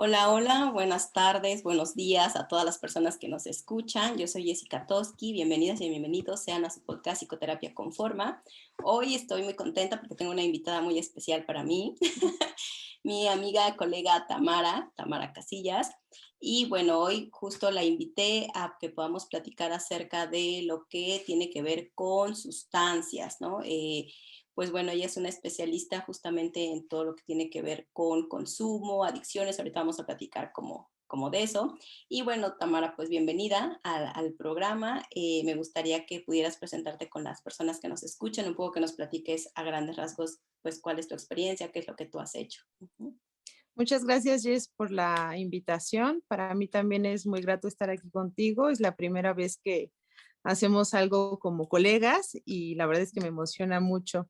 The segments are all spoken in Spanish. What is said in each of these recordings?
Hola, hola, buenas tardes, buenos días a todas las personas que nos escuchan. Yo soy Jessica Toski, bienvenidas y bienvenidos sean a su podcast Psicoterapia con Forma. Hoy estoy muy contenta porque tengo una invitada muy especial para mí, mi amiga, colega Tamara Casillas. Y bueno, hoy justo la invité a que podamos platicar acerca de lo que tiene que ver con sustancias, ¿no? Pues bueno, ella es una especialista justamente en todo lo que tiene que ver con consumo, adicciones. Ahorita vamos a platicar como de eso. Y bueno, Tamara, pues bienvenida al programa. Me gustaría que pudieras presentarte con las personas que nos escuchan, un poco que nos platiques a grandes rasgos, pues cuál es tu experiencia, qué es lo que tú has hecho. Ujú. Muchas gracias, Jess, por la invitación. Para mí también es muy grato estar aquí contigo. Es la primera vez que hacemos algo como colegas y la verdad es que me emociona mucho.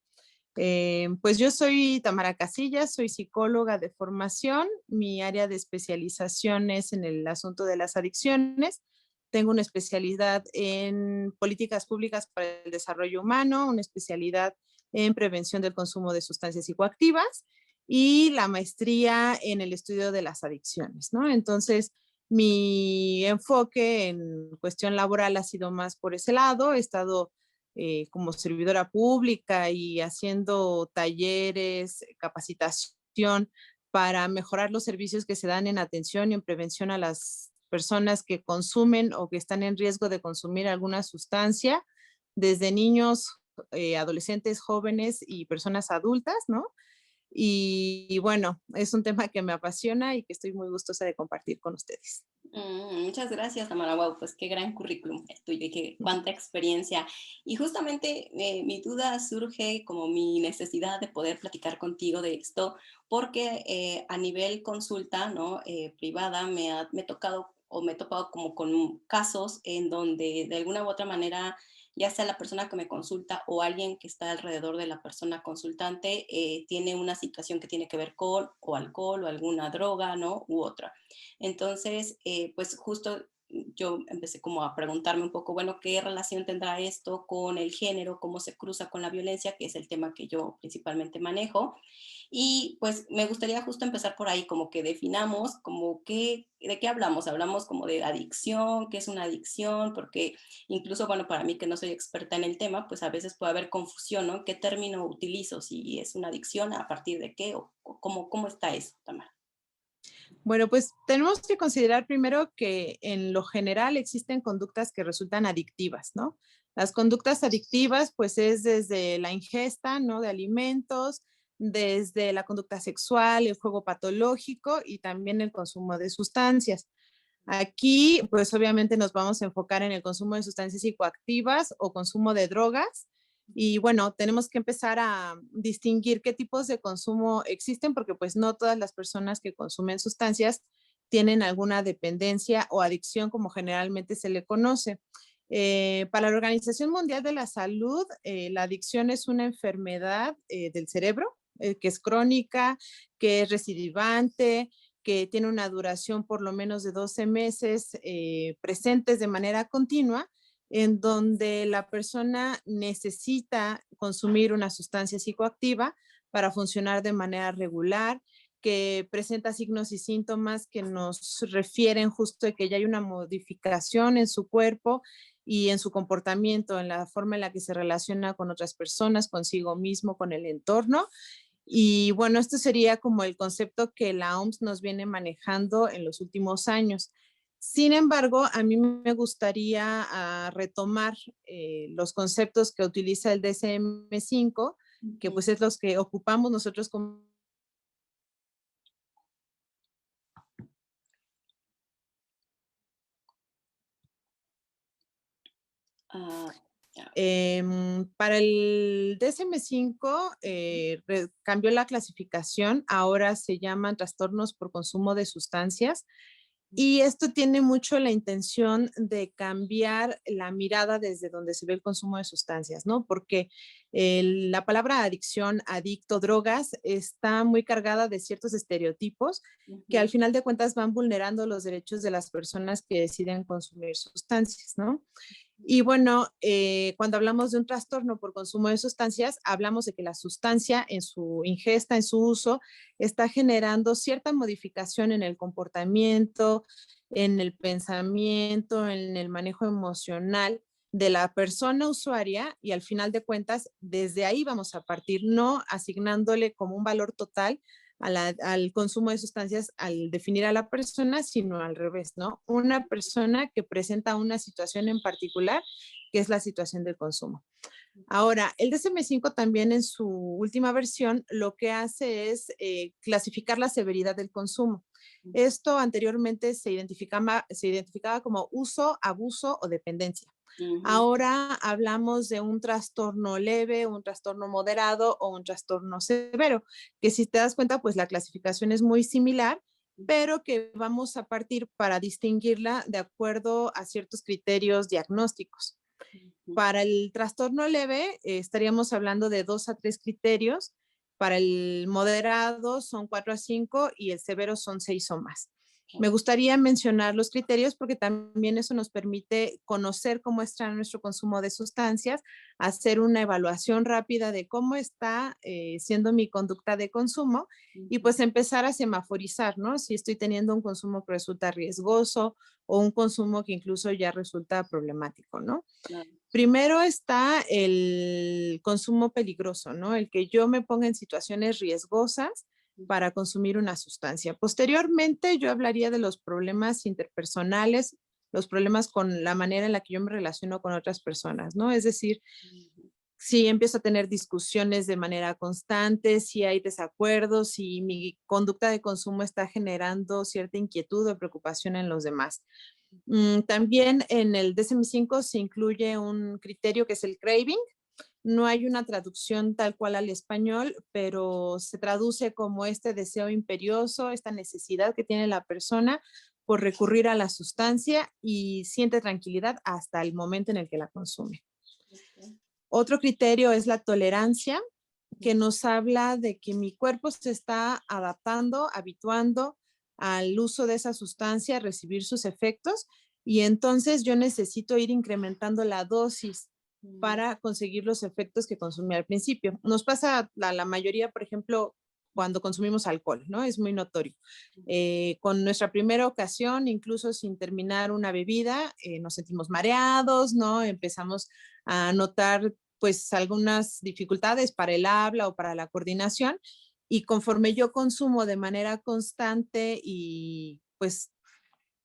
Pues yo soy Tamara Casillas, soy psicóloga de formación. Mi área de especialización es en el asunto de las adicciones. Tengo una especialidad en políticas públicas para el desarrollo humano, una especialidad en prevención del consumo de sustancias psicoactivas y la maestría en el estudio de las adicciones, ¿no? Entonces, mi enfoque en cuestión laboral ha sido más por ese lado. He estado como servidora pública y haciendo talleres, capacitación para mejorar los servicios que se dan en atención y en prevención a las personas que consumen o que están en riesgo de consumir alguna sustancia, desde niños, adolescentes, jóvenes y personas adultas, ¿no? Y bueno, es un tema que me apasiona y que estoy muy gustosa de compartir con ustedes. Muchas gracias, Tamara. Wow, pues qué gran currículum el tuyo y qué, cuánta experiencia. Y justamente mi duda surge como mi necesidad de poder platicar contigo de esto, porque a nivel consulta, ¿no? Privada, me he tocado o me he topado como con casos en donde de alguna u otra manera, ya sea la persona que me consulta o alguien que está alrededor de la persona consultante, tiene una situación que tiene que ver con o alcohol o alguna droga, ¿no? U otra. Entonces, pues justo yo empecé como a preguntarme un poco, bueno, ¿qué relación tendrá esto con el género? ¿Cómo se cruza con la violencia? Que es el tema que yo principalmente manejo. Y pues me gustaría justo empezar por ahí, como que definamos como de qué hablamos. Hablamos como de adicción, qué es una adicción, porque incluso, bueno, para mí que no soy experta en el tema, pues a veces puede haber confusión, ¿no? ¿Qué término utilizo? Si es una adicción, a partir de qué o cómo está eso, Tamara. Bueno, pues tenemos que considerar primero que en lo general existen conductas que resultan adictivas, ¿no? Las conductas adictivas, pues es desde la ingesta, ¿no? De alimentos, desde la conducta sexual, el juego patológico y también el consumo de sustancias. Aquí, pues obviamente nos vamos a enfocar en el consumo de sustancias psicoactivas o consumo de drogas. Y bueno, tenemos que empezar a distinguir qué tipos de consumo existen, porque pues no todas las personas que consumen sustancias tienen alguna dependencia o adicción, como generalmente se le conoce. Para la Organización Mundial de la Salud, la adicción es una enfermedad del cerebro que es crónica, que es recidivante, que tiene una duración por lo menos de 12 meses presentes de manera continua, en donde la persona necesita consumir una sustancia psicoactiva para funcionar de manera regular, que presenta signos y síntomas que nos refieren justo de que ya hay una modificación en su cuerpo y en su comportamiento, en la forma en la que se relaciona con otras personas, consigo mismo, con el entorno. Y bueno, esto sería como el concepto que la OMS nos viene manejando en los últimos años. Sin embargo, a mí me gustaría retomar los conceptos que utiliza el DSM-5, que Ujú. pues es los que ocupamos nosotros como. Ah, ya. Para el DSM-5 cambió la clasificación, ahora se llaman trastornos por consumo de sustancias. Y esto tiene mucho la intención de cambiar la mirada desde donde se ve el consumo de sustancias, ¿no? Porque la palabra adicción, adicto, drogas, está muy cargada de ciertos estereotipos que al Ujú. final de cuentas van vulnerando los derechos de las personas que deciden consumir sustancias, ¿no? Y bueno, cuando hablamos de un trastorno por consumo de sustancias, hablamos de que la sustancia en su ingesta, en su uso, está generando cierta modificación en el comportamiento, en el pensamiento, en el manejo emocional de la persona usuaria y al final de cuentas, desde ahí vamos a partir, no asignándole como un valor total al consumo de sustancias al definir a la persona, sino al revés, ¿no? Una persona que presenta una situación en particular, que es la situación del consumo. Ahora, el DSM-5 también en su última versión lo que hace es clasificar la severidad del consumo. Esto anteriormente se identificaba como uso, abuso o dependencia. Ujú, Ahora hablamos de un trastorno leve, un trastorno moderado o un trastorno severo, que si te das cuenta, pues la clasificación es muy similar, pero que vamos a partir para distinguirla de acuerdo a ciertos criterios diagnósticos. ujú. Para el trastorno leve estaríamos hablando de 2 a 3 criterios. Para el moderado son 4 a 5 y el severo son 6 o más. Me gustaría mencionar los criterios porque también eso nos permite conocer cómo está nuestro consumo de sustancias, hacer una evaluación rápida de cómo está siendo mi conducta de consumo y Ujú, pues empezar a semaforizar, ¿no? Si estoy teniendo un consumo que resulta riesgoso o un consumo que incluso ya resulta problemático, ¿no? claro. Primero está el consumo peligroso, ¿no? El que yo me ponga en situaciones riesgosas para consumir una sustancia. Posteriormente, yo hablaría de los problemas interpersonales, los problemas con la manera en la que yo me relaciono con otras personas, ¿no? Es decir, Ujú, si empiezo a tener discusiones de manera constante, si hay desacuerdos, si mi conducta de consumo está generando cierta inquietud o preocupación en los demás. También en el DSM-5 se incluye un criterio que es el craving. No hay una traducción tal cual al español, pero se traduce como este deseo imperioso, esta necesidad que tiene la persona por recurrir a la sustancia y siente tranquilidad hasta el momento en el que la consume. ok. Otro criterio es la tolerancia, que nos habla de que mi cuerpo se está adaptando, habituando al uso de esa sustancia, a recibir sus efectos, y entonces yo necesito ir incrementando la dosis Mm, para conseguir los efectos que consumí al principio. Nos pasa a la mayoría, por ejemplo, cuando consumimos alcohol, ¿no? Es muy notorio. Con nuestra primera ocasión, incluso sin terminar una bebida, nos sentimos mareados, ¿no? Empezamos a notar pues algunas dificultades para el habla o para la coordinación y conforme yo consumo de manera constante y pues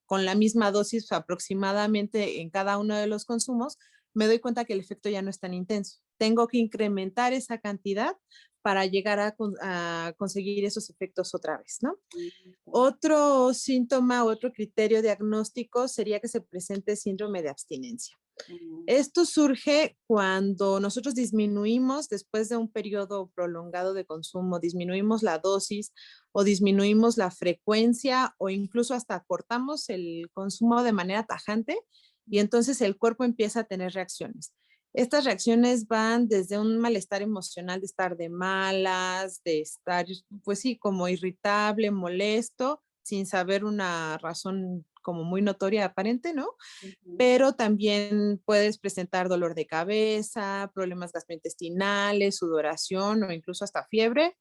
con la misma dosis aproximadamente en cada uno de los consumos, me doy cuenta que el efecto ya no es tan intenso. Tengo que incrementar esa cantidad para llegar a conseguir esos efectos otra vez, ¿no? ok. Otro síntoma, otro criterio diagnóstico sería que se presente síndrome de abstinencia. Mm, Esto surge cuando nosotros disminuimos después de un periodo prolongado de consumo, disminuimos la dosis o disminuimos la frecuencia o incluso hasta cortamos el consumo de manera tajante y entonces el cuerpo empieza a tener reacciones. Estas reacciones van desde un malestar emocional de estar de malas, de estar, pues sí, como irritable, molesto, sin saber una razón como muy notoria aparente, ¿no? ujú, Pero también puedes presentar dolor de cabeza, problemas gastrointestinales, sudoración o incluso hasta fiebre.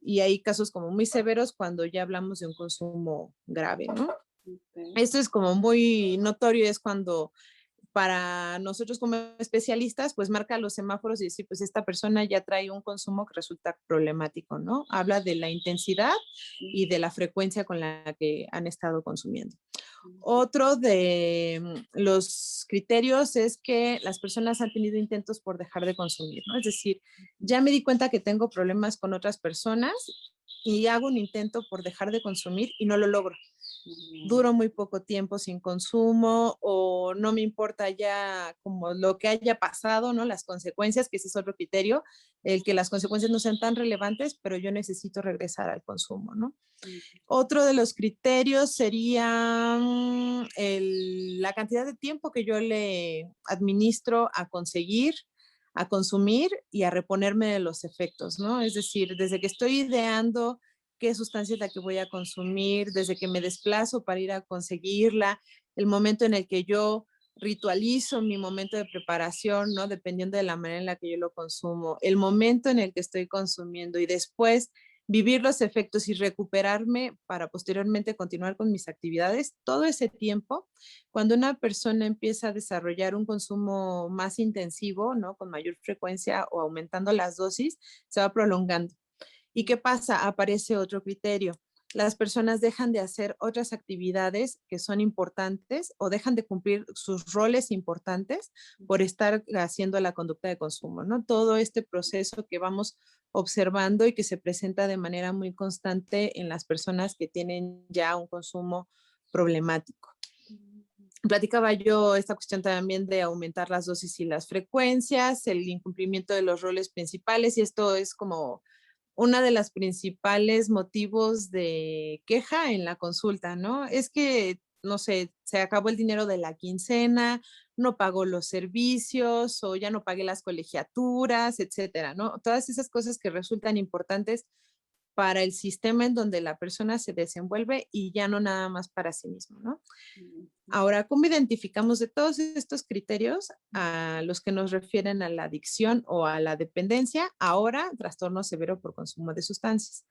Y hay casos como muy severos cuando ya hablamos de un consumo grave, ¿no? ok. Esto es como muy notorio, es cuando para nosotros como especialistas, pues marca los semáforos y decir, pues esta persona ya trae un consumo que resulta problemático, ¿no? Habla de la intensidad y de la frecuencia con la que han estado consumiendo. Ujú, Otro de los criterios es que las personas han tenido intentos por dejar de consumir, ¿no? Es decir, ya me di cuenta que tengo problemas con otras personas y hago un intento por dejar de consumir y no lo logro. ujú, Duro muy poco tiempo sin consumo o no me importa ya como lo que haya pasado, ¿no? Las consecuencias, que ese es otro criterio, el que las consecuencias no sean tan relevantes, pero yo necesito regresar al consumo, ¿no? ujú, Otro de los criterios sería la cantidad de tiempo que yo le administro a conseguir, a consumir y a reponerme de los efectos, ¿no? Es decir, desde que estoy ideando qué sustancia es la que voy a consumir, desde que me desplazo para ir a conseguirla, el momento en el que yo ritualizo mi momento de preparación, ¿no? Dependiendo de la manera en la que yo lo consumo, el momento en el que estoy consumiendo y después vivir los efectos y recuperarme para posteriormente continuar con mis actividades, todo ese tiempo, cuando una persona empieza a desarrollar un consumo más intensivo, ¿no? Con mayor frecuencia o aumentando las dosis, se va prolongando. ¿Y qué pasa? Aparece otro criterio. Las personas dejan de hacer otras actividades que son importantes o dejan de cumplir sus roles importantes por estar haciendo la conducta de consumo, ¿no? Todo este proceso que vamos observando y que se presenta de manera muy constante en las personas que tienen ya un consumo problemático. Platicaba yo esta cuestión también de aumentar las dosis y las frecuencias, el incumplimiento de los roles principales, y esto es como una de las principales motivos de queja en la consulta, ¿no? Es que, no sé, se acabó el dinero de la quincena, no pagó los servicios o ya no pagué las colegiaturas, etcétera, ¿no? Todas esas cosas que resultan importantes para el sistema en donde la persona se desenvuelve y ya no nada más para sí mismo, ¿no? Ahora, ¿cómo identificamos de todos estos criterios a los que nos refieren a la adicción o a la dependencia? Ahora, trastorno severo por consumo de sustancias.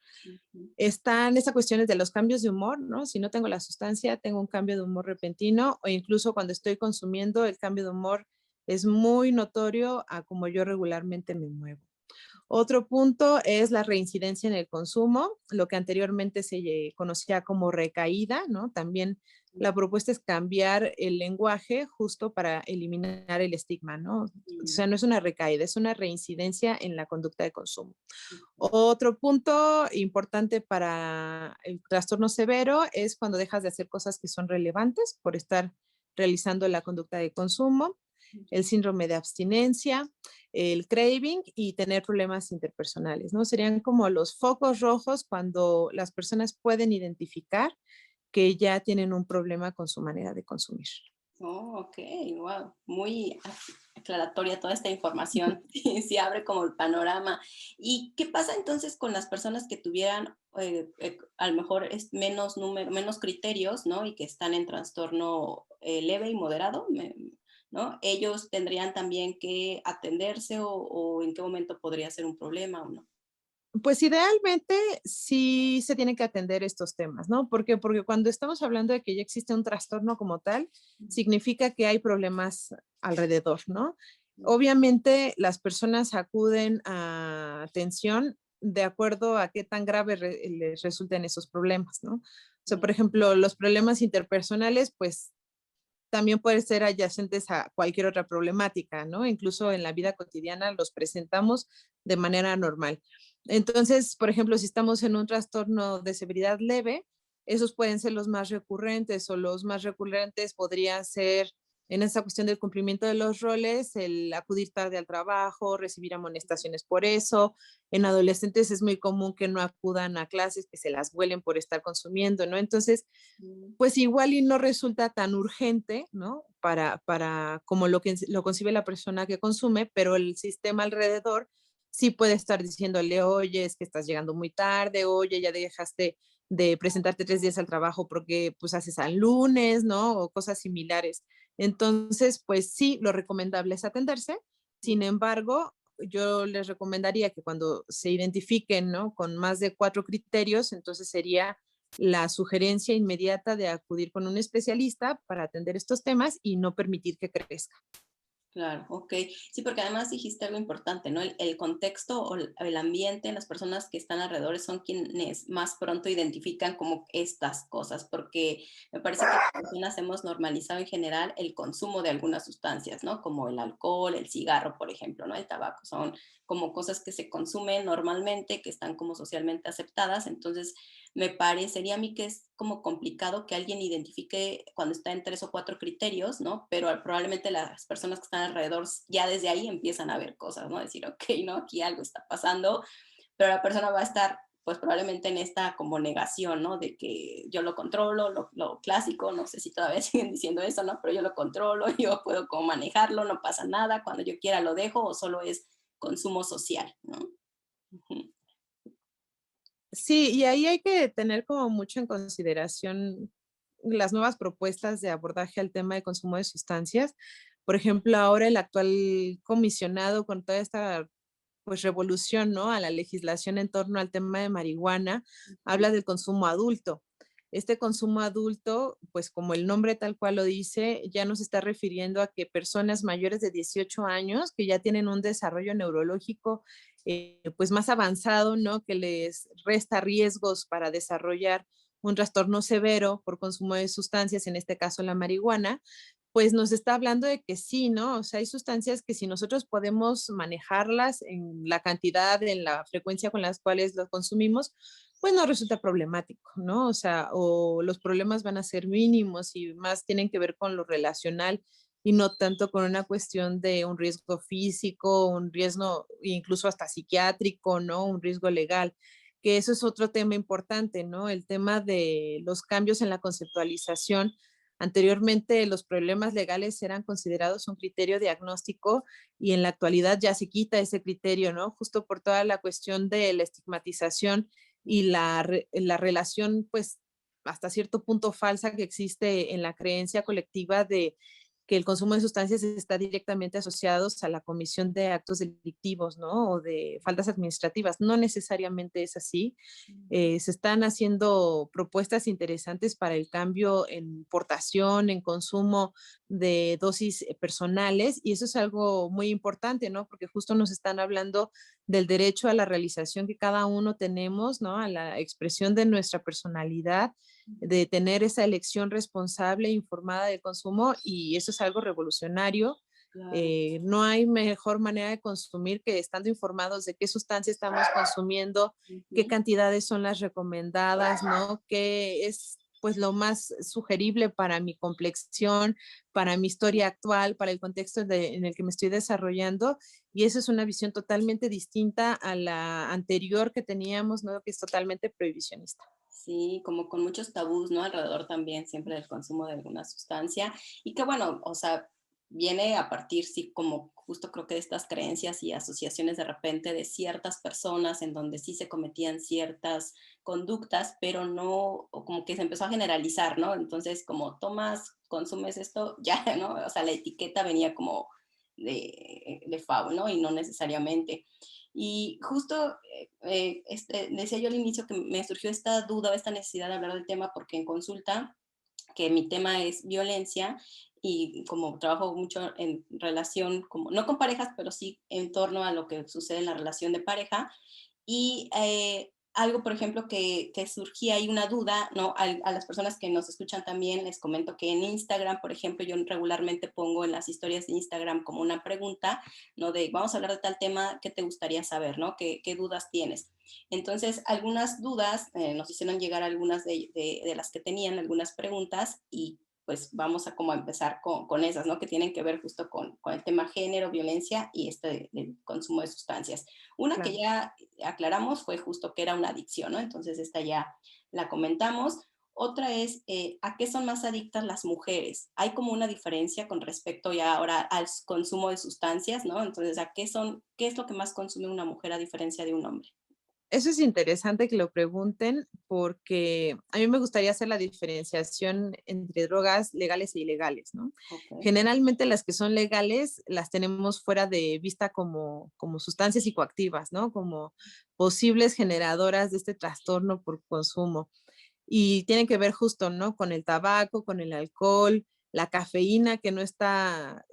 Están estas cuestiones de los cambios de humor, ¿no? Si no tengo la sustancia, tengo un cambio de humor repentino o incluso cuando estoy consumiendo, el cambio de humor es muy notorio a como yo regularmente me muevo. Otro punto es la reincidencia en el consumo, lo que anteriormente se conocía como recaída, ¿no? También la propuesta es cambiar el lenguaje justo para eliminar el estigma, ¿no? O sea, no es una recaída, es una reincidencia en la conducta de consumo. Otro punto importante para el trastorno severo es cuando dejas de hacer cosas que son relevantes por estar realizando la conducta de consumo, el síndrome de abstinencia, el craving y tener problemas interpersonales, ¿no? Serían como los focos rojos cuando las personas pueden identificar que ya tienen un problema con su manera de consumir. Oh, ok, wow, muy aclaratoria toda esta información, sí, sí abre como el panorama. ¿Y qué pasa entonces con las personas que tuvieran a lo mejor es menos número, menos criterios, ¿no? Y que están en trastorno leve y moderado, ¿no? Ellos tendrían también que atenderse o en qué momento podría ser un problema o no. Pues idealmente sí se tienen que atender estos temas, ¿no? ¿Por qué? Porque cuando estamos hablando de que ya existe un trastorno como tal, significa que hay problemas alrededor, ¿no? Obviamente las personas acuden a atención de acuerdo a qué tan grave les resulten esos problemas, ¿no? O sea, por ejemplo, los problemas interpersonales, pues también pueden ser adyacentes a cualquier otra problemática, ¿no? Incluso en la vida cotidiana los presentamos de manera normal. Entonces, por ejemplo, si estamos en un trastorno de severidad leve, esos pueden ser los más recurrentes o los más recurrentes podrían ser en esa cuestión del cumplimiento de los roles, el acudir tarde al trabajo, recibir amonestaciones por eso. En adolescentes es muy común que no acudan a clases, que se las vuelen por estar consumiendo, ¿no? Entonces, pues igual y no resulta tan urgente, ¿no? Para como lo concibe la persona que consume, pero el sistema alrededor sí puede estar diciéndole, oye, es que estás llegando muy tarde, oye, ya dejaste de presentarte 3 días al trabajo porque pues haces al lunes, ¿no? O cosas similares. Entonces, pues sí, lo recomendable es atenderse. Sin embargo, yo les recomendaría que cuando se identifiquen, ¿no? Con más de 4 criterios, entonces sería la sugerencia inmediata de acudir con un especialista para atender estos temas y no permitir que crezca. Claro, ok. Sí, porque además dijiste algo importante, ¿no? El contexto o el ambiente, las personas que están alrededor son quienes más pronto identifican como estas cosas, porque me parece que las personas hemos normalizado en general el consumo de algunas sustancias, ¿no? Como el alcohol, el cigarro, por ejemplo, ¿no? El tabaco, son como cosas que se consumen normalmente, que están como socialmente aceptadas, entonces me parecería a mí que es como complicado que alguien identifique cuando está en 3 o 4 criterios, ¿no? Pero probablemente las personas que están alrededor ya desde ahí empiezan a ver cosas, ¿no? Decir, ok, ¿no? Aquí algo está pasando, pero la persona va a estar pues probablemente en esta como negación, ¿no? De que yo lo controlo, lo clásico, no sé si todavía siguen diciendo eso, ¿no? Pero yo lo controlo, yo puedo como manejarlo, no pasa nada, cuando yo quiera lo dejo o solo es consumo social, ¿no? Ujú. Sí, y ahí hay que tener como mucho en consideración las nuevas propuestas de abordaje al tema de consumo de sustancias. Por ejemplo, ahora el actual comisionado con toda esta pues revolución, ¿no? A la legislación en torno al tema de marihuana, Ujú. habla del consumo adulto. Este consumo adulto, pues como el nombre tal cual lo dice, ya nos está refiriendo a que personas mayores de 18 años que ya tienen un desarrollo neurológico pues más avanzado, ¿no? Que les resta riesgos para desarrollar un trastorno severo por consumo de sustancias, en este caso la marihuana, pues nos está hablando de que sí, ¿no? O sea, hay sustancias que si nosotros podemos manejarlas en la cantidad, en la frecuencia con las cuales los consumimos, pues no resulta problemático, ¿no? O sea, o los problemas van a ser mínimos y más tienen que ver con lo relacional y no tanto con una cuestión de un riesgo físico, un riesgo incluso hasta psiquiátrico, ¿no? Un riesgo legal, que eso es otro tema importante, ¿no? El tema de los cambios en la conceptualización. Anteriormente los problemas legales eran considerados un criterio diagnóstico y en la actualidad ya se quita ese criterio, ¿no? Justo por toda la cuestión de la estigmatización y la relación, pues, hasta cierto punto falsa que existe en la creencia colectiva de que el consumo de sustancias está directamente asociados a la comisión de actos delictivos, ¿no? O de faltas administrativas. No necesariamente es así. Se están haciendo propuestas interesantes para el cambio en portación, en consumo de dosis personales, y eso es algo muy importante, ¿no? Porque justo nos están hablando del derecho a la realización que cada uno tenemos, ¿no? A la expresión de nuestra personalidad, de tener esa elección responsable e informada del consumo, y eso es algo revolucionario. Claro. No hay mejor manera de consumir que estando informados de qué sustancia estamos consumiendo, qué Ujú. cantidades son las recomendadas, ¿no? ¿Qué es pues lo más sugerible para mi complexión, para mi historia actual, para el contexto en el que me estoy desarrollando? Y eso es una visión totalmente distinta a la anterior que teníamos, ¿no? Que es totalmente prohibicionista. Sí, como con muchos tabús, ¿no? Alrededor también siempre del consumo de alguna sustancia y que bueno, o sea, viene a partir, sí, como justo creo que de estas creencias y asociaciones de repente de ciertas personas en donde sí se cometían ciertas conductas, pero no, o como que se empezó a generalizar, ¿no? Entonces, como tomas, consumes esto, ya, ¿no? O sea, la etiqueta venía como de FAO, ¿no? Y no necesariamente. Y justo decía yo al inicio que me surgió esta duda, esta necesidad de hablar del tema, porque en consulta, que mi tema es violencia, y como trabajo mucho en relación, como, no con parejas, pero sí en torno a lo que sucede en la relación de pareja, y algo, por ejemplo, que surgía ahí una duda, ¿no? A las personas que nos escuchan también les comento que en Instagram, por ejemplo, yo regularmente pongo en las historias de Instagram como una pregunta, ¿no? De vamos a hablar de tal tema, ¿qué te gustaría saber, ¿no? ¿Qué dudas tienes? Entonces, algunas dudas, nos hicieron llegar algunas de las que tenían, algunas preguntas, y pues vamos a como a empezar con esas, ¿no? Que tienen que ver justo con el tema género, violencia y del consumo de sustancias. Una que Claro. ya aclaramos fue justo que era una adicción, ¿no? Entonces esta ya la comentamos. Otra es, ¿a qué son más adictas las mujeres? Hay como una diferencia con respecto ya ahora al consumo de sustancias, ¿no? Entonces, qué es lo que más consume una mujer a diferencia de un hombre? Eso es interesante que lo pregunten porque a mí me gustaría hacer la diferenciación entre drogas legales e ilegales, ¿no? Ok. Generalmente las que son legales las tenemos fuera de vista como sustancias psicoactivas, ¿no? Como posibles generadoras de este trastorno por consumo. Y tienen que ver justo, ¿no? Con el tabaco, con el alcohol, la cafeína que no está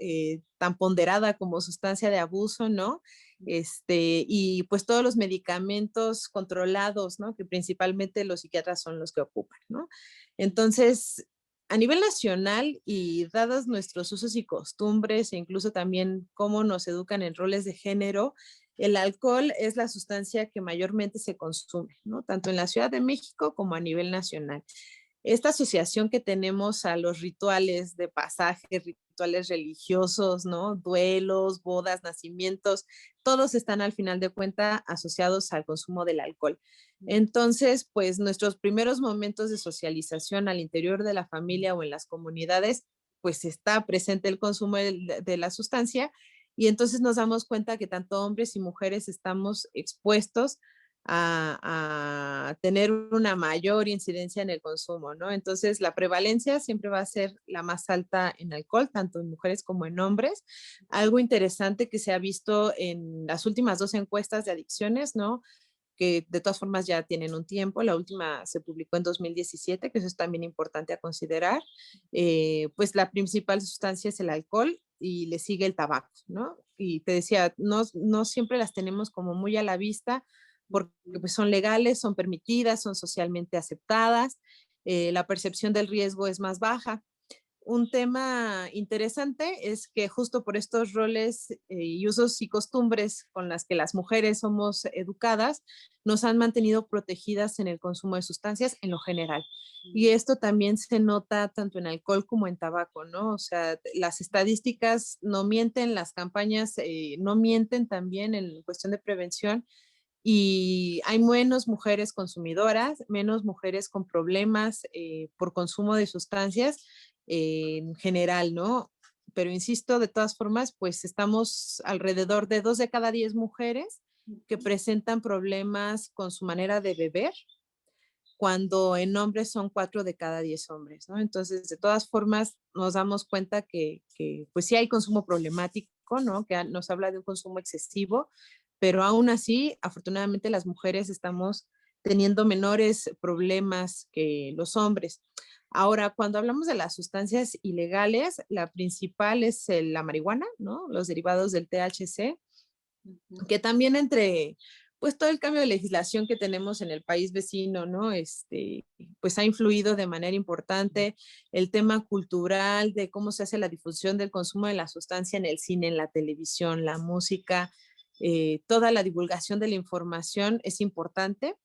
tan ponderada como sustancia de abuso, ¿no? Y pues todos los medicamentos controlados, ¿no? Que principalmente los psiquiatras son los que ocupan, ¿no? Entonces, a nivel nacional y dados nuestros usos y costumbres e incluso también cómo nos educan en roles de género, el alcohol es la sustancia que mayormente se consume, ¿no? Tanto en la Ciudad de México como a nivel nacional. Esta asociación que tenemos a los rituales de pasaje, rituales religiosos, ¿no? Duelos, bodas, nacimientos, todos están al final de cuenta asociados al consumo del alcohol. Entonces, pues nuestros primeros momentos de socialización al interior de la familia o en las comunidades, pues está presente el consumo de la sustancia y entonces nos damos cuenta que tanto hombres y mujeres estamos expuestos a tener una mayor incidencia en el consumo, ¿no? Entonces, la prevalencia siempre va a ser la más alta en alcohol, tanto en mujeres como en hombres. Algo interesante que se ha visto en las últimas dos encuestas de adicciones, ¿no? Que de todas formas ya tienen un tiempo. La última se publicó en 2017, que eso es también importante a considerar. Pues la principal sustancia es el alcohol y le sigue el tabaco, ¿no? Y te decía, no siempre las tenemos como muy a la vista porque pues, son legales, son permitidas, son socialmente aceptadas, la percepción del riesgo es más baja. Un tema interesante es que justo por estos roles y usos y costumbres con las que las mujeres somos educadas, nos han mantenido protegidas en el consumo de sustancias en lo general. Y esto también se nota tanto en alcohol como en tabaco, ¿no? O sea, las estadísticas no mienten, las campañas no mienten también en cuestión de prevención y hay menos mujeres consumidoras, menos mujeres con problemas por consumo de sustancias en general, ¿no? Pero insisto, de todas formas, pues estamos alrededor de 2 de cada 10 mujeres que presentan problemas con su manera de beber, cuando en hombres son 4 de cada 10 hombres, ¿no? Entonces, de todas formas, nos damos cuenta que pues sí hay consumo problemático, ¿no? Que nos habla de un consumo excesivo, pero aún así, afortunadamente, las mujeres estamos teniendo menores problemas que los hombres. Ahora, cuando hablamos de las sustancias ilegales, la principal es la marihuana, ¿no? Los derivados del THC, que también entre, pues todo el cambio de legislación que tenemos en el país vecino, ¿no? Pues ha influido de manera importante el tema cultural de cómo se hace la difusión del consumo de la sustancia en el cine, en la televisión, la música, toda la divulgación de la información es importante.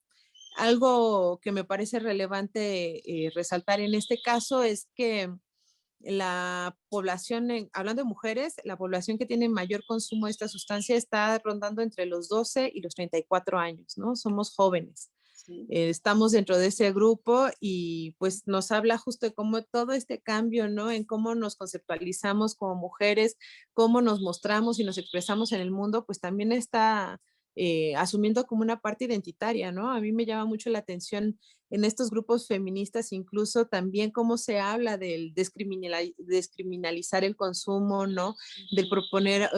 Algo que me parece relevante resaltar en este caso es que la población, hablando de mujeres, la población que tiene mayor consumo de esta sustancia está rondando entre los 12 y los 34 años, ¿no? Somos jóvenes. Sí. Estamos dentro de ese grupo y pues nos habla justo de cómo todo este cambio, ¿no? En cómo nos conceptualizamos como mujeres, cómo nos mostramos y nos expresamos en el mundo, pues también está asumiendo como una parte identitaria, ¿no? A mí me llama mucho la atención en estos grupos feministas, incluso también cómo se habla del descriminalizar el consumo, ¿no? Del proponer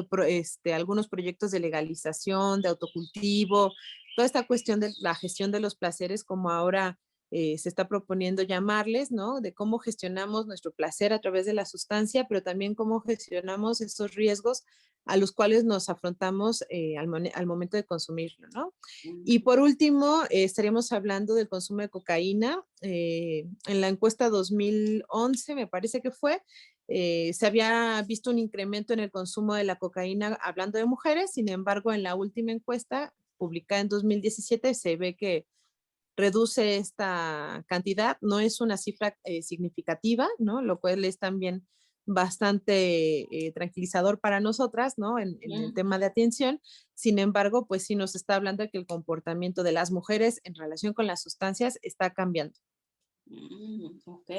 algunos proyectos de legalización, de autocultivo, toda esta cuestión de la gestión de los placeres, como ahora se está proponiendo llamarles, ¿no? De cómo gestionamos nuestro placer a través de la sustancia, pero también cómo gestionamos esos riesgos a los cuales nos afrontamos al momento de consumirlo, ¿no? Y por último, estaríamos hablando del consumo de cocaína. En la encuesta 2011, me parece que fue, se había visto un incremento en el consumo de la cocaína hablando de mujeres, sin embargo, en la última encuesta publicada en 2017 se ve que reduce esta cantidad, no es una cifra significativa, ¿no? Lo cual es también bastante tranquilizador para nosotras, ¿no? En el tema de atención. Sin embargo, pues sí nos está hablando de que el comportamiento de las mujeres en relación con las sustancias está cambiando. Ok,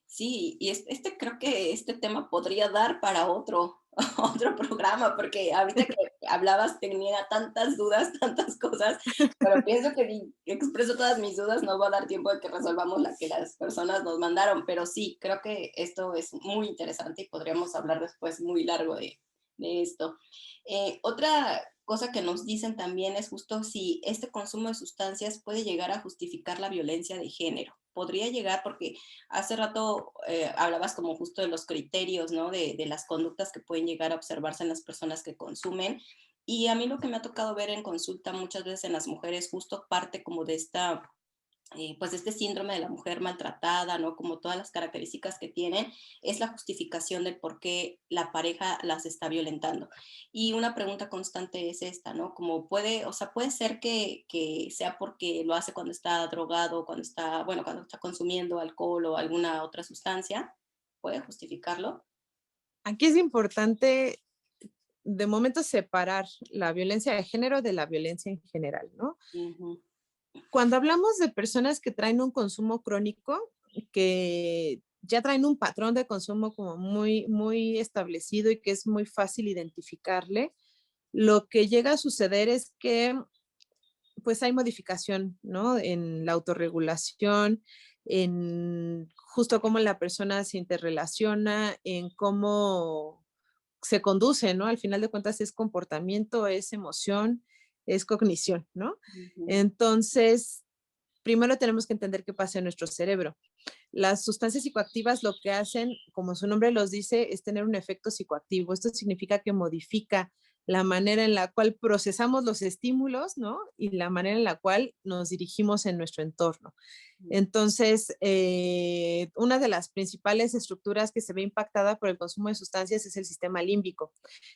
sí, y creo que este tema podría dar para otro, otro programa, porque ahorita que hablabas tenía tantas dudas, tantas cosas, pero pienso que si expreso todas mis dudas no va a dar tiempo de que resolvamos la que las personas nos mandaron, pero sí, creo que esto es muy interesante y podríamos hablar después muy largo de esto. Otra cosa que nos dicen también es justo si este consumo de sustancias puede llegar a justificar la violencia de género. Podría llegar porque hace rato hablabas como justo de los criterios, ¿no? De las conductas que pueden llegar a observarse en las personas que consumen. Y a mí lo que me ha tocado ver en consulta muchas veces en las mujeres justo parte como de esta pues este síndrome de la mujer maltratada, ¿no? Como todas las características que tienen, es la justificación del por qué la pareja las está violentando. Y una pregunta constante es esta, ¿no? Como puede, o sea, puede ser que sea porque lo hace cuando está drogado, cuando está, bueno, cuando está consumiendo alcohol o alguna otra sustancia, ¿puede justificarlo? Aquí es importante de momento separar la violencia de género de la violencia en general, ¿no? Ujú. Cuando hablamos de personas que traen un consumo crónico, que ya traen un patrón de consumo como muy establecido y que es muy fácil identificarle, lo que llega a suceder es que pues hay modificación, ¿no? En la autorregulación, en justo cómo la persona se interrelaciona, en cómo se conduce, ¿no? Al final de cuentas es comportamiento, es emoción, es cognición, ¿no? Ujú. Entonces, primero tenemos que entender qué pasa en nuestro cerebro. Las sustancias psicoactivas lo que hacen, como su nombre los dice, es tener un efecto psicoactivo. Esto significa que modifica la manera en la cual procesamos los estímulos, ¿no? Y la manera en la cual nos dirigimos en nuestro entorno. Entonces, una de las principales estructuras que se ve impactada por el consumo de sustancias es el sistema límbico.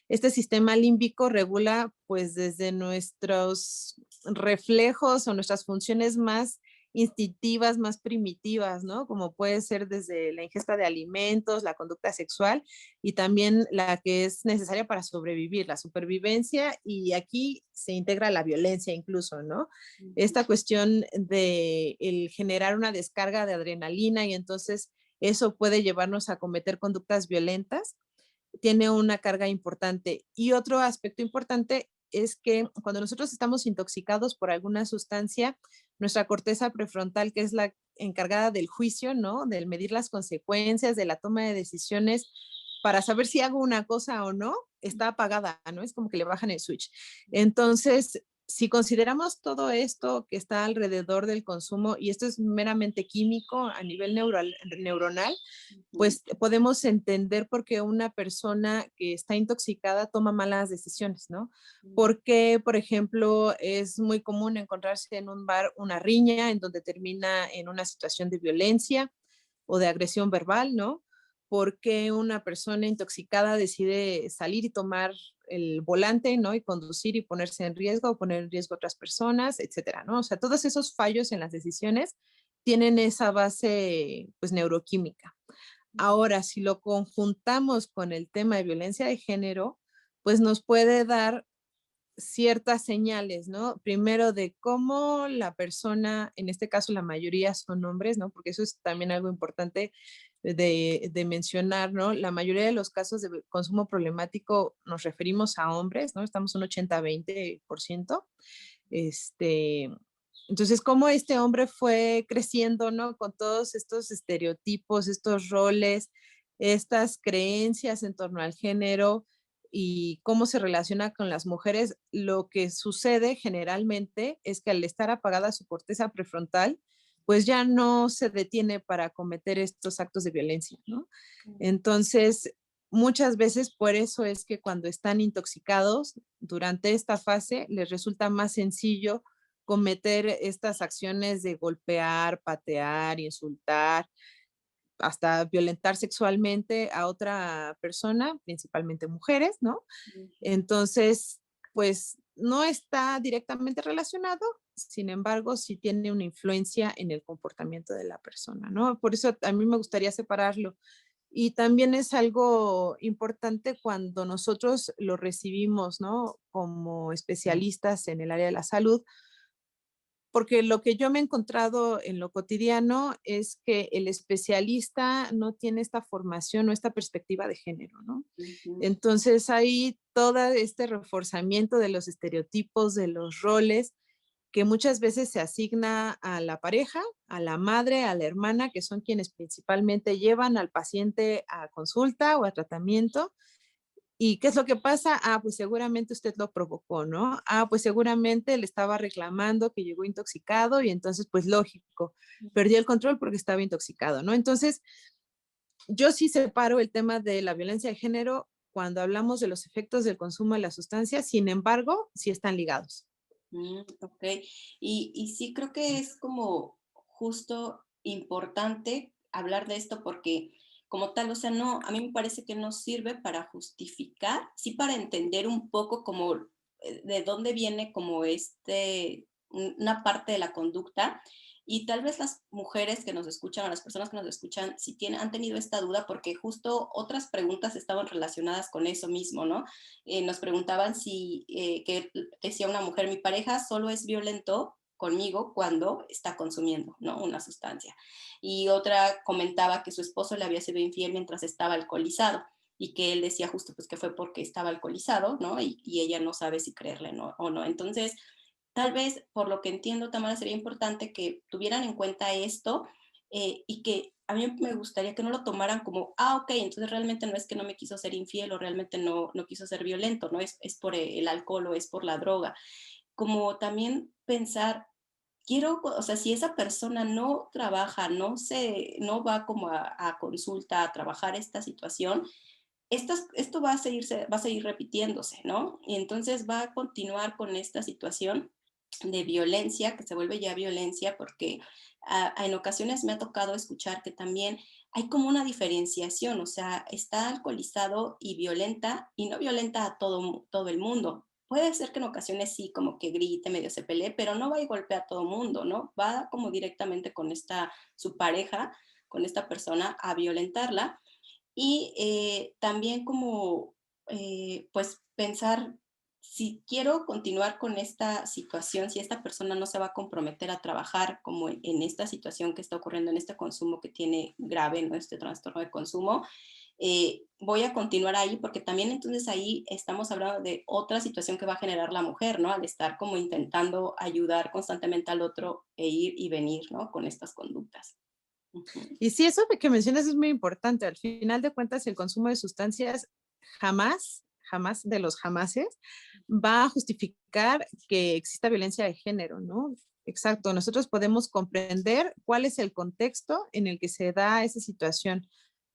Este sistema límbico regula, pues, desde nuestros reflejos o nuestras funciones más instintivas, más primitivas, ¿no? Como puede ser desde la ingesta de alimentos, la conducta sexual y también la que es necesaria para sobrevivir, la supervivencia, y aquí se integra la violencia incluso, ¿no? Esta cuestión de el generar una descarga de adrenalina y entonces eso puede llevarnos a cometer conductas violentas, tiene una carga importante. Y otro aspecto importante es que cuando nosotros estamos intoxicados por alguna sustancia, nuestra corteza prefrontal, que es la encargada del juicio, ¿no? Del medir las consecuencias, de la toma de decisiones para saber si hago una cosa o no, está apagada, ¿no? Es como que le bajan el switch. Entonces, si consideramos todo esto que está alrededor del consumo, y esto es meramente químico a nivel neuronal, Ujú. pues podemos entender por qué una persona que está intoxicada toma malas decisiones, ¿no? Porque, por ejemplo, es muy común encontrarse en un bar una riña en donde termina en una situación de violencia o de agresión verbal, ¿no? Porque una persona intoxicada decide salir y tomar el volante, ¿no? Y conducir y ponerse en riesgo o poner en riesgo a otras personas, etcétera, ¿no? O sea, todos esos fallos en las decisiones tienen esa base, pues, neuroquímica. Ahora, si lo conjuntamos con el tema de violencia de género, pues nos puede dar ciertas señales, ¿no? Primero de cómo la persona, en este caso la mayoría son hombres, ¿no? Porque eso es también algo importante de mencionar, ¿no? La mayoría de los casos de consumo problemático nos referimos a hombres, ¿no? Estamos un 80-20%. Este, entonces, cómo este hombre fue creciendo, ¿no? Con todos estos estereotipos, estos roles, estas creencias en torno al género y cómo se relaciona con las mujeres, lo que sucede generalmente es que al estar apagada su corteza prefrontal, pues ya no se detiene para cometer estos actos de violencia, ¿no? Entonces, muchas veces por eso es que cuando están intoxicados durante esta fase les resulta más sencillo cometer estas acciones de golpear, patear, insultar, hasta violentar sexualmente a otra persona, principalmente mujeres, ¿no? Entonces, pues no está directamente relacionado, sin embargo, sí tiene una influencia en el comportamiento de la persona, ¿no? Por eso a mí me gustaría separarlo. Y también es algo importante cuando nosotros lo recibimos, ¿no? Como especialistas en el área de la salud, porque lo que yo me he encontrado en lo cotidiano es que el especialista no tiene esta formación o esta perspectiva de género, ¿no? Ujú. Entonces hay todo este reforzamiento de los estereotipos, de los roles, que muchas veces se asigna a la pareja, a la madre, a la hermana, que son quienes principalmente llevan al paciente a consulta o a tratamiento. ¿Y qué es lo que pasa? Ah, pues seguramente usted lo provocó, ¿no? Ah, pues seguramente le estaba reclamando que llegó intoxicado y entonces, pues lógico, perdió el control porque estaba intoxicado, ¿no? Entonces, yo sí separo el tema de la violencia de género cuando hablamos de los efectos del consumo de la sustancia, sin embargo, sí están ligados. Ok. Y sí creo que es como justo importante hablar de esto porque como tal, o sea, no, a mí me parece que no sirve para justificar, sí para entender un poco como de dónde viene como una parte de la conducta y tal vez las mujeres que nos escuchan o las personas que nos escuchan, si han tenido esta duda porque justo otras preguntas estaban relacionadas con eso mismo, ¿no? Nos preguntaban si, que decía una mujer, mi pareja solo es violento conmigo cuando está consumiendo, ¿no? Una sustancia. Y otra comentaba que su esposo le había sido infiel mientras estaba alcoholizado y que él decía justo pues que fue porque estaba alcoholizado, ¿no? Y ella no sabe si creerle, ¿no? O no. Entonces, tal vez, por lo que entiendo, Tamara, sería importante que tuvieran en cuenta esto, y que a mí me gustaría que no lo tomaran como, ah, ok, entonces realmente no es que no me quiso ser infiel o realmente no quiso ser violento, no es por el alcohol o es por la droga. Como también pensar, quiero, o sea, si esa persona no trabaja, no va como a consulta a trabajar esta situación, esto va a seguir repitiéndose, ¿no? Y entonces va a continuar con esta situación de violencia, que se vuelve ya violencia, porque en ocasiones me ha tocado escuchar que también hay como una diferenciación, o sea, está alcoholizado y violenta, y no violenta a todo el mundo. Puede ser que en ocasiones sí, como que grite, medio se pelee, pero no va y golpea a todo mundo, ¿no? Va como directamente con su pareja, con esta persona, a violentarla y también como, pues pensar si quiero continuar con esta situación, si esta persona no se va a comprometer a trabajar como en esta situación que está ocurriendo, en este consumo que tiene grave, ¿no? Este trastorno de consumo, voy a continuar ahí porque también entonces ahí estamos hablando de otra situación que va a generar la mujer, ¿no? Al estar como intentando ayudar constantemente al otro e ir y venir, ¿no? Con estas conductas. Ujú. Y sí, eso que mencionas es muy importante. Al final de cuentas, el consumo de sustancias jamás, jamás de los jamases va a justificar que exista violencia de género, ¿no? Exacto. Nosotros podemos comprender cuál es el contexto en el que se da esa situación,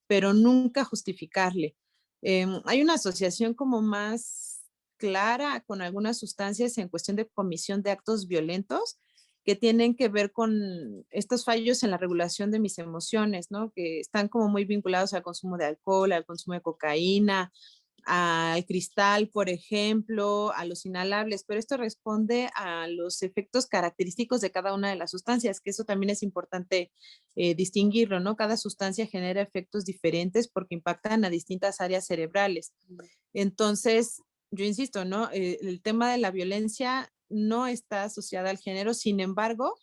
pero nunca justificarle. Hay una asociación como más clara con algunas sustancias en cuestión de comisión de actos violentos que tienen que ver con estos fallos en la regulación de mis emociones, ¿no? Que están como muy vinculados al consumo de alcohol, al consumo de cocaína, al cristal, por ejemplo, a los inhalables, pero esto responde a los efectos característicos de cada una de las sustancias, que eso también es importante distinguirlo, ¿no? Cada sustancia genera efectos diferentes porque impactan a distintas áreas cerebrales. Entonces, yo insisto, ¿no? El tema de la violencia no está asociada al género, sin embargo,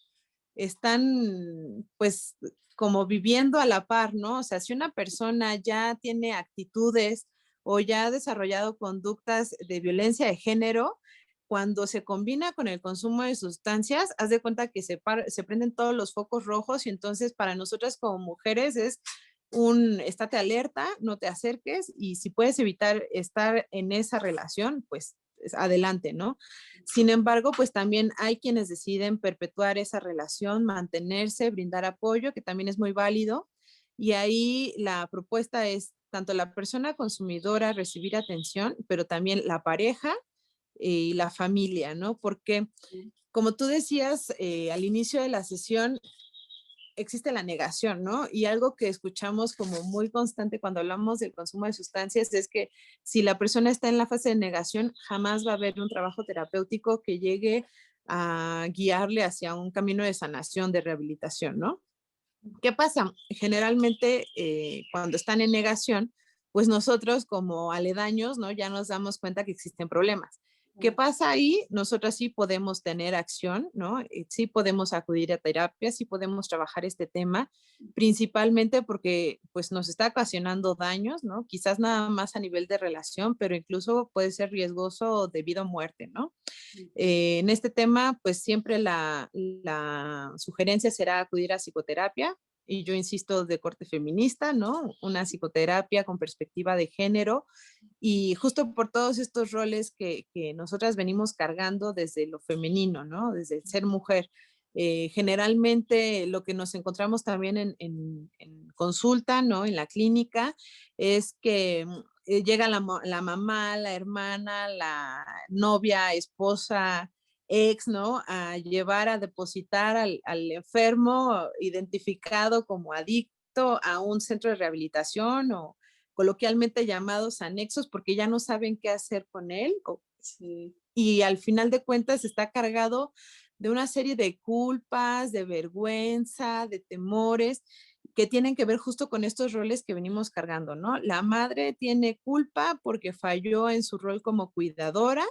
están pues como viviendo a la par, ¿no? O sea, si una persona ya tiene actitudes o ya ha desarrollado conductas de violencia de género, cuando se combina con el consumo de sustancias, haz de cuenta que se prenden todos los focos rojos y entonces para nosotras como mujeres es estate alerta, no te acerques y si puedes evitar estar en esa relación, pues adelante, ¿no? Sin embargo, pues también hay quienes deciden perpetuar esa relación, mantenerse, brindar apoyo, que también es muy válido. Y ahí la propuesta es tanto la persona consumidora recibir atención, pero también la pareja y la familia, ¿no? Porque como tú decías al inicio de la sesión, existe la negación, ¿no? Y algo que escuchamos como muy constante cuando hablamos del consumo de sustancias es que si la persona está en la fase de negación, jamás va a haber un trabajo terapéutico que llegue a guiarle hacia un camino de sanación, de rehabilitación, ¿no? ¿Qué pasa? Generalmente cuando están en negación, pues nosotros como aledaños, ¿no? Ya nos damos cuenta que existen problemas. ¿Qué pasa ahí? Nosotros sí podemos tener acción, ¿no? Sí podemos acudir a terapia, sí podemos trabajar este tema, principalmente porque pues nos está ocasionando daños, ¿no? Quizás nada más a nivel de relación, pero incluso puede ser riesgoso debido a muerte, ¿no? En este tema, pues siempre la sugerencia será acudir a psicoterapia y yo insisto de corte feminista, ¿no? Una psicoterapia con perspectiva de género y justo por todos estos roles que nosotras venimos cargando desde lo femenino, ¿no? Desde el ser mujer. Generalmente lo que nos encontramos también en consulta, ¿no? En la clínica, es que llega la mamá, la hermana, la novia, esposa, ex, ¿no? A llevar a depositar al enfermo identificado como adicto a un centro de rehabilitación o coloquialmente llamados anexos porque ya no saben qué hacer con él. Sí. Y al final de cuentas está cargado de una serie de culpas, de vergüenza, de temores que tienen que ver justo con estos roles que venimos cargando, ¿no? La madre tiene culpa porque falló en su rol como cuidadora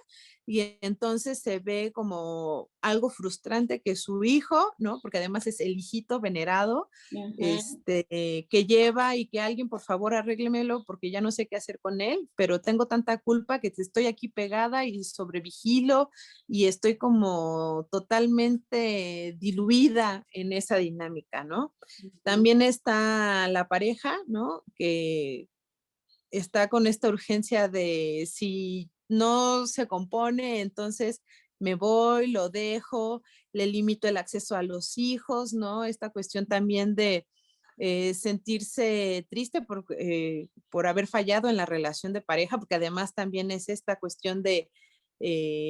y entonces se ve como algo frustrante que su hijo, ¿no? Porque además es el hijito venerado, Ujú. que lleva y que alguien por favor arréglemelo porque ya no sé qué hacer con él, pero tengo tanta culpa que estoy aquí pegada y sobrevigilo y estoy como totalmente diluida en esa dinámica, ¿no? Ujú. También está la pareja, ¿no? Que está con esta urgencia de si no se compone, entonces me voy, lo dejo, le limito el acceso a los hijos, ¿no? Esta cuestión también de sentirse triste por haber fallado en la relación de pareja, porque además también es esta cuestión de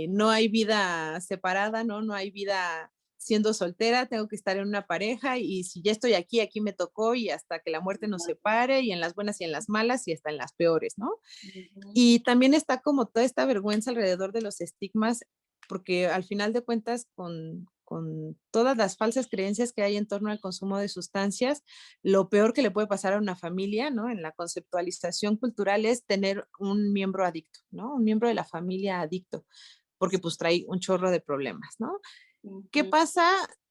no hay vida separada, ¿no? No hay vida siendo soltera, tengo que estar en una pareja y si ya estoy aquí, aquí me tocó y hasta que la muerte nos separe y en las buenas y en las malas y hasta en las peores, ¿no? Ujú. Y también está como toda esta vergüenza alrededor de los estigmas, porque al final de cuentas, con todas las falsas creencias que hay en torno al consumo de sustancias, lo peor que le puede pasar a una familia, ¿no? En la conceptualización cultural es tener un miembro adicto, ¿no? Un miembro de la familia adicto, porque pues trae un chorro de problemas, ¿no? ¿Qué Ujú. pasa?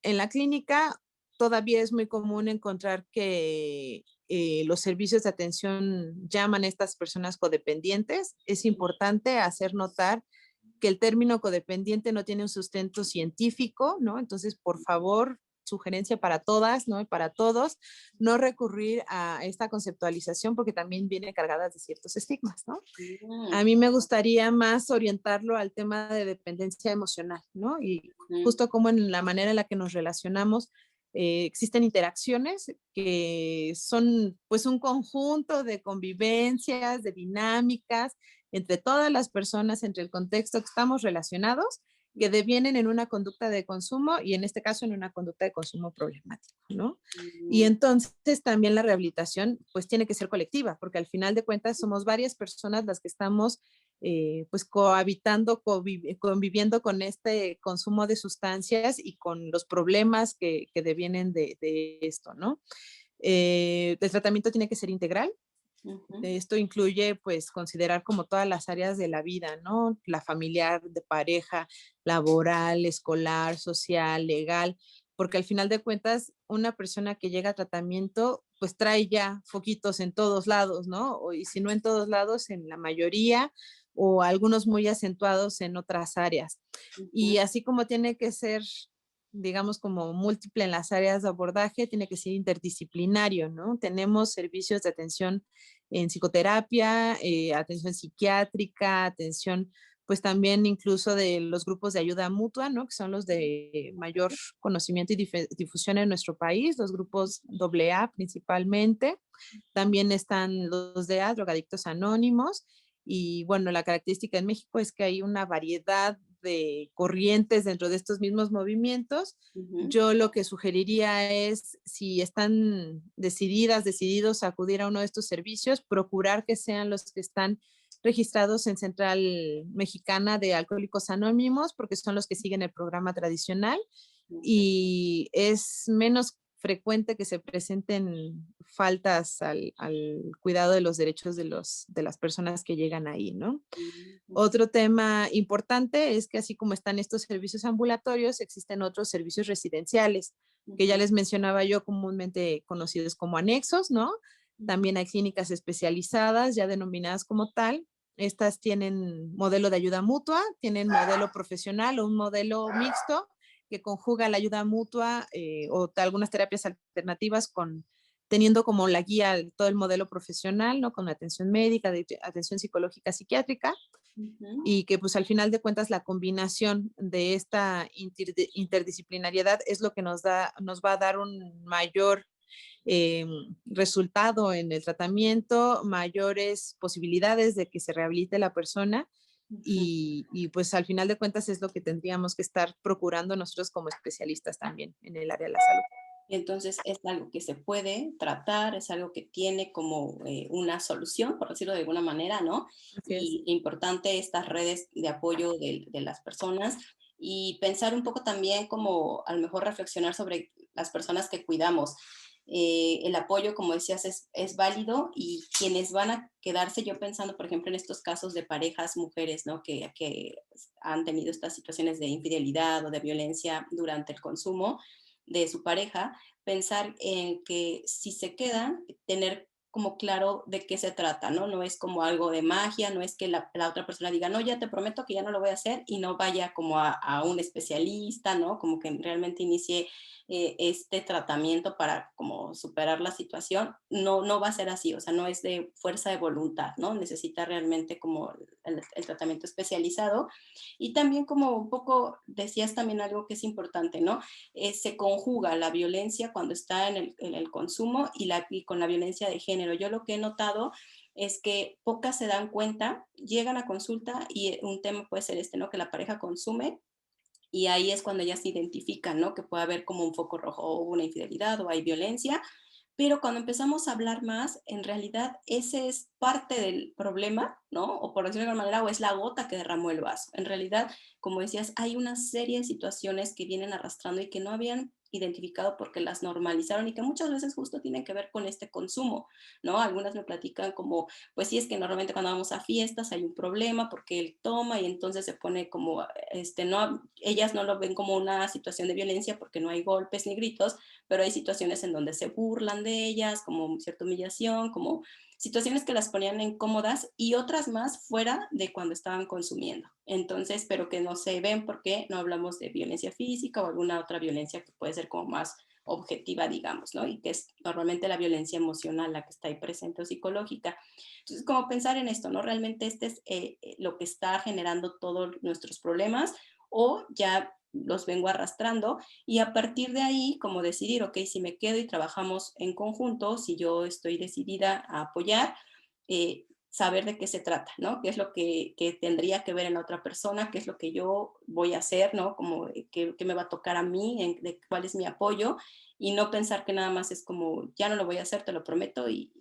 En la clínica todavía es muy común encontrar que los servicios de atención llaman a estas personas codependientes. Es importante hacer notar que el término codependiente no tiene un sustento científico, ¿no? Entonces, por favor, sugerencia para todas, ¿no? Y para todos, no recurrir a esta conceptualización porque también viene cargada de ciertos estigmas, ¿no? A Mm. mí me gustaría más orientarlo al tema de dependencia emocional, ¿no? Y Ujú. justo como en la manera en la que nos relacionamos, existen interacciones que son pues un conjunto de convivencias, de dinámicas entre todas las personas, entre el contexto que estamos relacionados, que devienen en una conducta de consumo y en este caso en una conducta de consumo problemático, ¿no? Y Ujú. entonces también la rehabilitación pues tiene que ser colectiva, porque al final de cuentas somos varias personas las que estamos pues cohabitando, conviviendo con este consumo de sustancias y con los problemas que devienen de esto, ¿no? El tratamiento tiene que ser integral. Ujú. Esto incluye, pues, considerar como todas las áreas de la vida, ¿no? La familiar, de pareja, laboral, escolar, social, legal, porque al final de cuentas, una persona que llega a tratamiento, pues trae ya foquitos en todos lados, ¿no? Y si no en todos lados, en la mayoría, o algunos muy acentuados en otras áreas. Ujú. Y así como tiene que ser, digamos, como múltiple en las áreas de abordaje, tiene que ser interdisciplinario, ¿no? Tenemos servicios de atención en psicoterapia, atención psiquiátrica, atención, pues también incluso de los grupos de ayuda mutua, ¿no? Que son los de mayor conocimiento y difusión en nuestro país, los grupos AA principalmente. También están los de drogadictos anónimos. Y bueno, la característica en México es que hay una variedad de corrientes dentro de estos mismos movimientos. Ujú. Yo lo que sugeriría es, si están decididos a acudir a uno de estos servicios, procurar que sean los que están registrados en Central Mexicana de Alcohólicos Anónimos, porque son los que siguen el programa tradicional Ujú. y es menos frecuente que se presenten faltas al cuidado de los derechos de las personas que llegan ahí, ¿no? Ujú. Otro tema importante es que así como están estos servicios ambulatorios, existen otros servicios residenciales, que ya Ujú. les mencionaba yo, comúnmente conocidos como anexos, ¿no? También hay clínicas especializadas, ya denominadas como tal. Estas tienen modelo de ayuda mutua, tienen modelo profesional o un modelo mixto que conjuga la ayuda mutua o algunas terapias alternativas con teniendo como la guía todo el modelo profesional, ¿no? Con atención médica, de atención psicológica, psiquiátrica, Ujú. y que pues al final de cuentas la combinación de esta interdisciplinariedad es lo que nos va a dar un mayor eh, resultado en el tratamiento, mayores posibilidades de que se rehabilite la persona Ujú. y pues al final de cuentas es lo que tendríamos que estar procurando nosotros como especialistas también en el área de la salud. Entonces es algo que se puede tratar, es algo que tiene como una solución, por decirlo de alguna manera, ¿no? Así es. Y importante estas redes de apoyo de las personas y pensar un poco también como a lo mejor reflexionar sobre las personas que cuidamos. el apoyo, como decías, es válido y quienes van a quedarse, yo pensando, por ejemplo, en estos casos de parejas, mujeres, ¿no? Que han tenido estas situaciones de infidelidad o de violencia durante el consumo de su pareja, pensar en que si se quedan, tener como claro de qué se trata, ¿no? No es como algo de magia, no es que la otra persona diga, no, ya te prometo que ya no lo voy a hacer y no vaya como a un especialista, ¿no? Como que realmente inicie este tratamiento para como superar la situación, no, no va a ser así, o sea, no es de fuerza de voluntad, ¿no? Necesita realmente como el tratamiento especializado. Y también como un poco decías también algo que es importante, ¿no? Se conjuga la violencia cuando está en el consumo y con la violencia de género. Yo lo que he notado es que pocas se dan cuenta, llegan a consulta y un tema puede ser este, ¿no? Que la pareja consume y ahí es cuando ellas se identifican, ¿no? Que puede haber como un foco rojo o una infidelidad o hay violencia, pero cuando empezamos a hablar más, en realidad ese es parte del problema, ¿no? O por decirlo de alguna manera, o es la gota que derramó el vaso. En realidad, como decías, hay una serie de situaciones que vienen arrastrando y que no habían identificado porque las normalizaron y que muchas veces justo tienen que ver con este consumo, ¿no? Algunas me platican como, pues sí, es que normalmente cuando vamos a fiestas hay un problema porque él toma y entonces se pone como, no, ellas no lo ven como una situación de violencia porque no hay golpes ni gritos, pero hay situaciones en donde se burlan de ellas, como cierta humillación, como situaciones que las ponían incómodas y otras más fuera de cuando estaban consumiendo. Entonces, pero que no se ven porque no hablamos de violencia física o alguna otra violencia que puede ser como más objetiva, digamos, ¿no? Y que es normalmente la violencia emocional la que está ahí presente o psicológica. Entonces, como pensar en esto, ¿no? Realmente este es lo que está generando todos nuestros problemas o ya los vengo arrastrando y a partir de ahí, como decidir, ok, si me quedo y trabajamos en conjunto, si yo estoy decidida a apoyar, saber de qué se trata, ¿no? ¿Qué es lo que tendría que ver en la otra persona? ¿Qué es lo que yo voy a hacer, ¿no? Como qué me va a tocar a mí, de cuál es mi apoyo y no pensar que nada más es como, ya no lo voy a hacer, te lo prometo y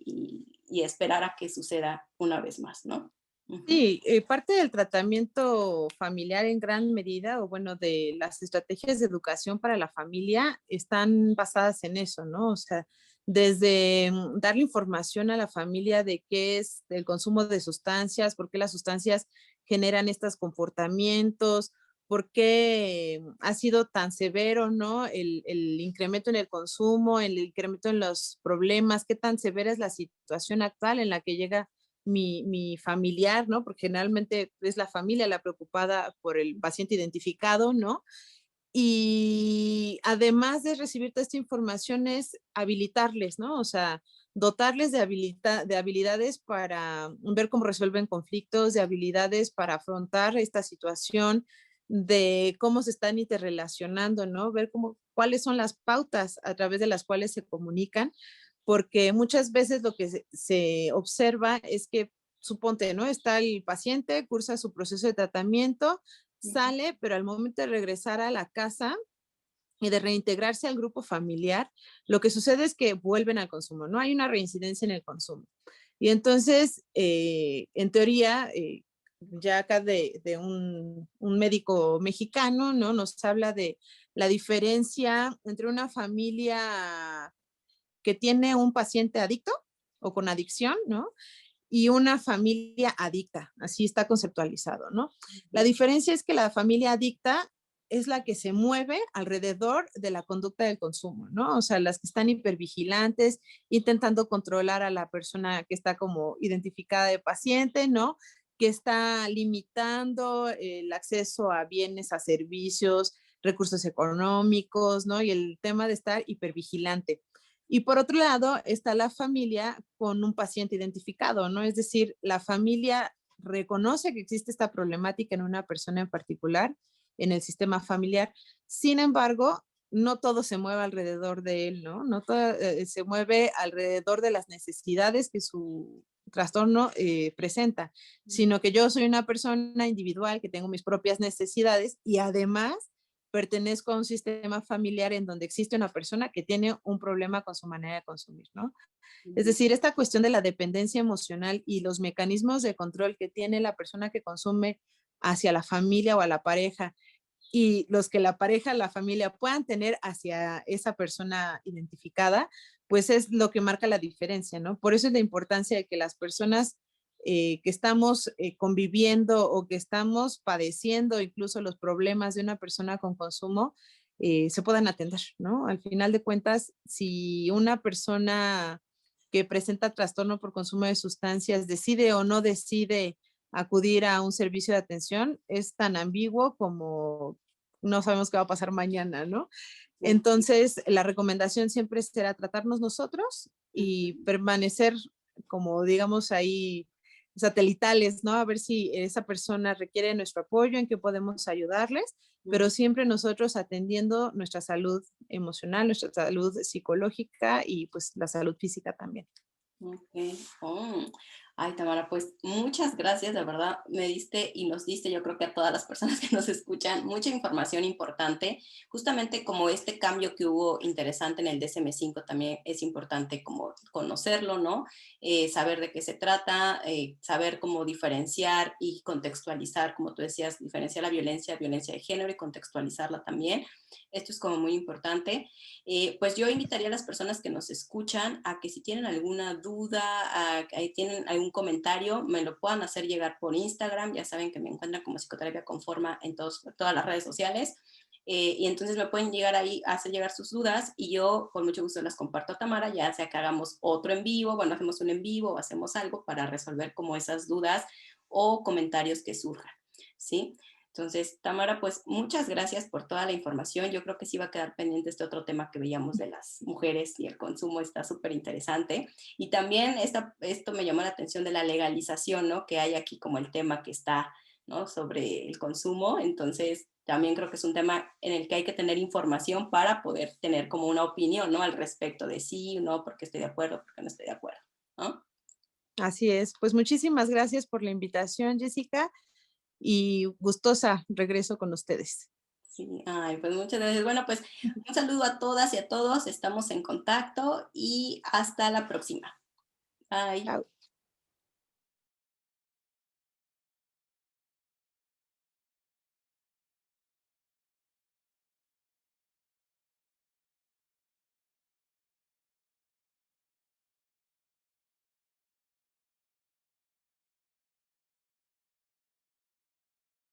esperar a que suceda una vez más, ¿no? Ujú. Sí, parte del tratamiento familiar en gran medida, o bueno, de las estrategias de educación para la familia están basadas en eso, ¿no? O sea, desde darle información a la familia de qué es el consumo de sustancias, por qué las sustancias generan estos comportamientos, por qué ha sido tan severo, ¿no? El incremento en el consumo, el incremento en los problemas, qué tan severa es la situación actual en la que llega mi familiar, ¿no? Porque generalmente es la familia la preocupada por el paciente identificado, ¿no? Y además de recibir toda esta información es habilitarles, ¿no? O sea, dotarles de habilidades para ver cómo resuelven conflictos, de habilidades para afrontar esta situación, de cómo se están interrelacionando, ¿no? Ver cómo, cuáles son las pautas a través de las cuales se comunican, porque muchas veces lo que se observa es que, suponte, ¿no? Está el paciente, cursa su proceso de tratamiento, sale, pero al momento de regresar a la casa y de reintegrarse al grupo familiar, lo que sucede es que vuelven al consumo, ¿no? Hay una reincidencia en el consumo. Y entonces, en teoría, ya acá de un médico mexicano, ¿no? Nos habla de la diferencia entre una familia que tiene un paciente adicto o con adicción, ¿no? Y una familia adicta, así está conceptualizado, ¿no? La diferencia es que la familia adicta es la que se mueve alrededor de la conducta del consumo, ¿no? O sea, las que están hipervigilantes, intentando controlar a la persona que está como identificada de paciente, ¿no? Que está limitando el acceso a bienes, a servicios, recursos económicos, ¿no? Y el tema de estar hipervigilante. Y por otro lado está la familia con un paciente identificado, ¿no? Es decir, la familia reconoce que existe esta problemática en una persona en particular, en el sistema familiar. Sin embargo, no todo se mueve alrededor de él, ¿no? No todo se mueve alrededor de las necesidades que su trastorno presenta, sino que yo soy una persona individual que tengo mis propias necesidades y además pertenezco a un sistema familiar en donde existe una persona que tiene un problema con su manera de consumir, ¿no? Es Ujú. decir, esta cuestión de la dependencia emocional y los mecanismos de control que tiene la persona que consume hacia la familia o a la pareja y los que la pareja, la familia puedan tener hacia esa persona identificada, pues es lo que marca la diferencia, ¿no? Por eso es la importancia de que las personas que estamos conviviendo o que estamos padeciendo incluso los problemas de una persona con consumo, se puedan atender, ¿no? Al final de cuentas, si una persona que presenta trastorno por consumo de sustancias decide o no decide acudir a un servicio de atención, es tan ambiguo como no sabemos qué va a pasar mañana, ¿no? Entonces, la recomendación siempre será tratarnos nosotros y Ujú. permanecer como, digamos, ahí satelitales, ¿no? A ver si esa persona requiere nuestro apoyo, en qué podemos ayudarles, pero Ujú. siempre nosotros atendiendo nuestra salud emocional, nuestra salud psicológica y pues la salud física también. Okey. Ay, Tamara, pues muchas gracias, de verdad, me diste y nos diste, yo creo que a todas las personas que nos escuchan, mucha información importante. Justamente como este cambio que hubo interesante en el DSM-5 también es importante como conocerlo, ¿no? Saber de qué se trata, saber cómo diferenciar y contextualizar, como tú decías, diferenciar la violencia, violencia de género y contextualizarla también. Esto es como muy importante. Pues yo invitaría a las personas que nos escuchan a que si tienen alguna duda, tienen algún comentario, me lo puedan hacer llegar por Instagram. Ya saben que me encuentran como Psicoterapia con Forma en todas las redes sociales. Y entonces me pueden llegar ahí a hacer llegar sus dudas y yo con mucho gusto las comparto a Tamara, ya sea que hagamos otro en vivo, bueno, hacemos un en vivo o hacemos algo para resolver como esas dudas o comentarios que surjan, ¿sí? Entonces, Tamara, pues muchas gracias por toda la información. Yo creo que sí va a quedar pendiente este otro tema que veíamos de las mujeres y el consumo, está súper interesante. Y también esto me llamó la atención de la legalización, ¿no? Que hay aquí como el tema que está, ¿no? Sobre el consumo. Entonces, también creo que es un tema en el que hay que tener información para poder tener como una opinión, ¿no? Al respecto de sí o no, porque estoy de acuerdo, porque no estoy de acuerdo, ¿no? Así es. Pues muchísimas gracias por la invitación, Jessica, y gustosa regreso con ustedes. Sí, ay, pues muchas gracias. Bueno, pues un saludo a todas y a todos. Estamos en contacto y hasta la próxima. Bye. Chao.